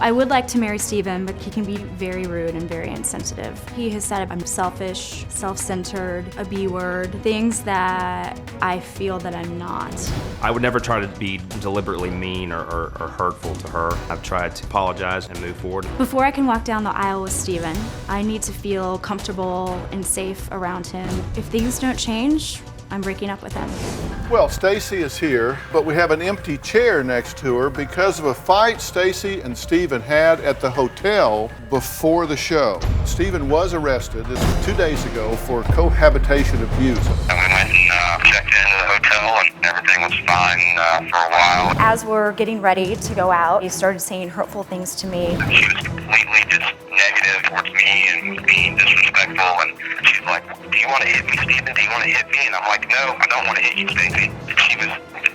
I would like to marry Steven, but he can be very rude and very insensitive. He has said I'm selfish, self-centered, a B word, things that I feel that I'm not. I would never try to be deliberately mean or hurtful to her. I've tried to apologize and move forward. Before I can walk down the aisle with Steven, I need to feel comfortable and safe around him. If things don't change, I'm breaking up with him. Well, Stacey is here, but we have an empty chair next to her because of a fight Stacey and Steven had at the hotel before the show. Steven was arrested, this was 2 days ago, for cohabitation abuse. And we went and checked into the hotel and everything was fine for a while. As we're getting ready to go out, he started saying hurtful things to me. She was completely just negative towards me and being disrespectful, and she's like, do you want to hit me, Steven? Do you want to hit me? And I'm like, no, I don't want to hit you, Stacey. She was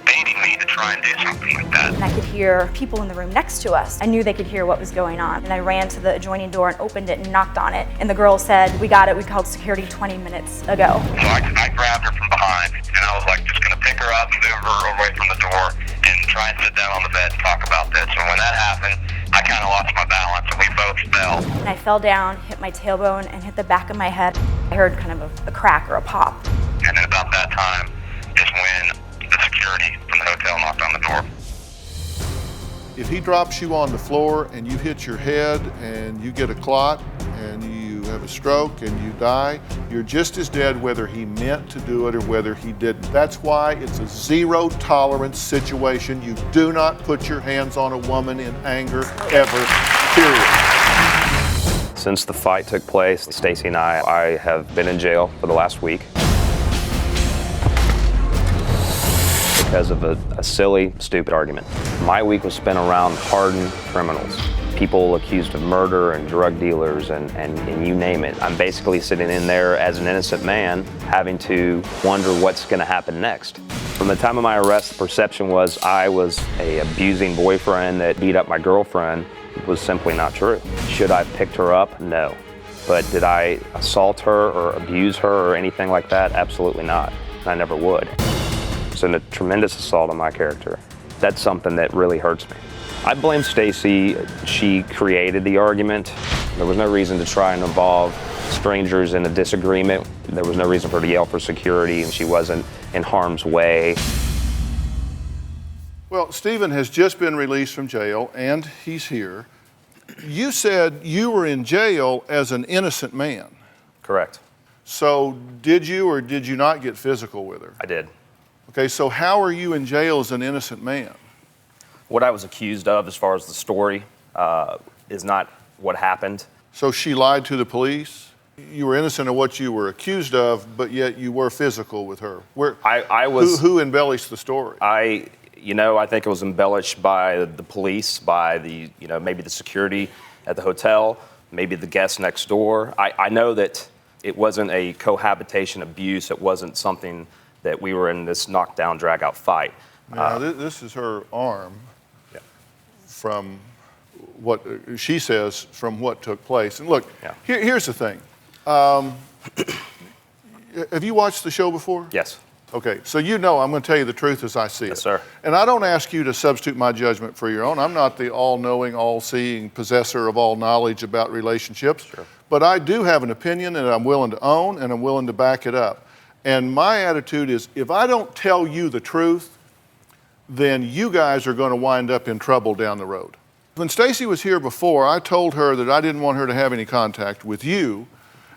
baiting me to try and do something like that. And I could hear people in the room next to us. I knew they could hear what was going on. And I ran to the adjoining door and opened it and knocked on it. And the girl said, we got it, we called security 20 minutes ago. So I grabbed her from behind, and I was like, just going to pick her up, move her away from the door, and try and sit down on the bed and talk about this. And when that happened, I kind of lost my balance, and we both fell. And I fell down, hit my tailbone, and hit the back of my head. I heard kind of a crack or a pop. And then about that time is when the security from the hotel knocked on the door. If he drops you on the floor and you hit your head and you get a clot and you have a stroke and you die, you're just as dead whether he meant to do it or whether he didn't. That's why it's a zero tolerance situation. You do not put your hands on a woman in anger ever, period. Since the fight took place, Stacey and I have been in jail for the last week because of a silly, stupid argument. My week was spent around hardened criminals, people accused of murder and drug dealers and you name it. I'm basically sitting in there as an innocent man having to wonder what's going to happen next. From the time of my arrest, the perception was I was an abusing boyfriend that beat up my girlfriend. It was simply not true. Should I have picked her up? No. But did I assault her or abuse her or anything like that? Absolutely not. I never would. It's a tremendous assault on my character. That's something that really hurts me. I blame Stacey. She created the argument. There was no reason to try and involve strangers in a disagreement. There was no reason for her to yell for security, and she wasn't in harm's way. Well, Steven has just been released from jail, and he's here. You said you were in jail as an innocent man. Correct. So did you or did you not get physical with her? I did. Okay, so how are you in jail as an innocent man? What I was accused of as far as the story is not what happened. So she lied to the police? You were innocent of what you were accused of, but yet you were physical with her. I was. Who embellished the story? I think it was embellished by the police, by the, maybe the security at the hotel, maybe the guests next door. I know that it wasn't a cohabitation abuse. It wasn't something that we were in this knockdown, drag-out fight. Now, this is her arm from what she says from what took place. And look, here's the thing. Have you watched the show before? Yes. Okay, so I'm going to tell you the truth as I see it. Yes, sir. And I don't ask you to substitute my judgment for your own. I'm not the all-knowing, all-seeing possessor of all knowledge about relationships. Sure. But I do have an opinion, and I'm willing to own, and I'm willing to back it up. And my attitude is, if I don't tell you the truth, then you guys are going to wind up in trouble down the road. When Stacey was here before, I told her that I didn't want her to have any contact with you,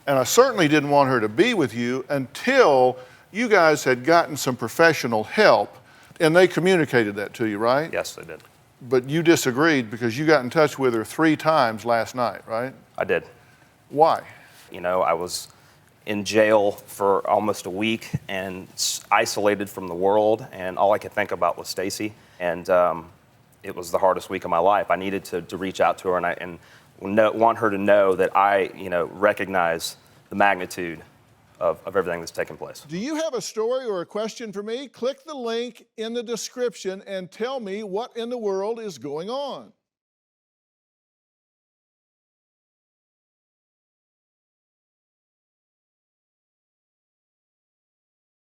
and I certainly didn't want her to be with you until you guys had gotten some professional help, and they communicated that to you, right? Yes, they did. But you disagreed because you got in touch with her 3 times last night, right? I did. Why? I was in jail for almost a week and isolated from the world, and all I could think about was Stacey, and it was the hardest week of my life. I needed to reach out to her and want her to know that I recognize the magnitude of everything that's taken place. Do you have a story or a question for me? Click the link in the description and tell me what in the world is going on.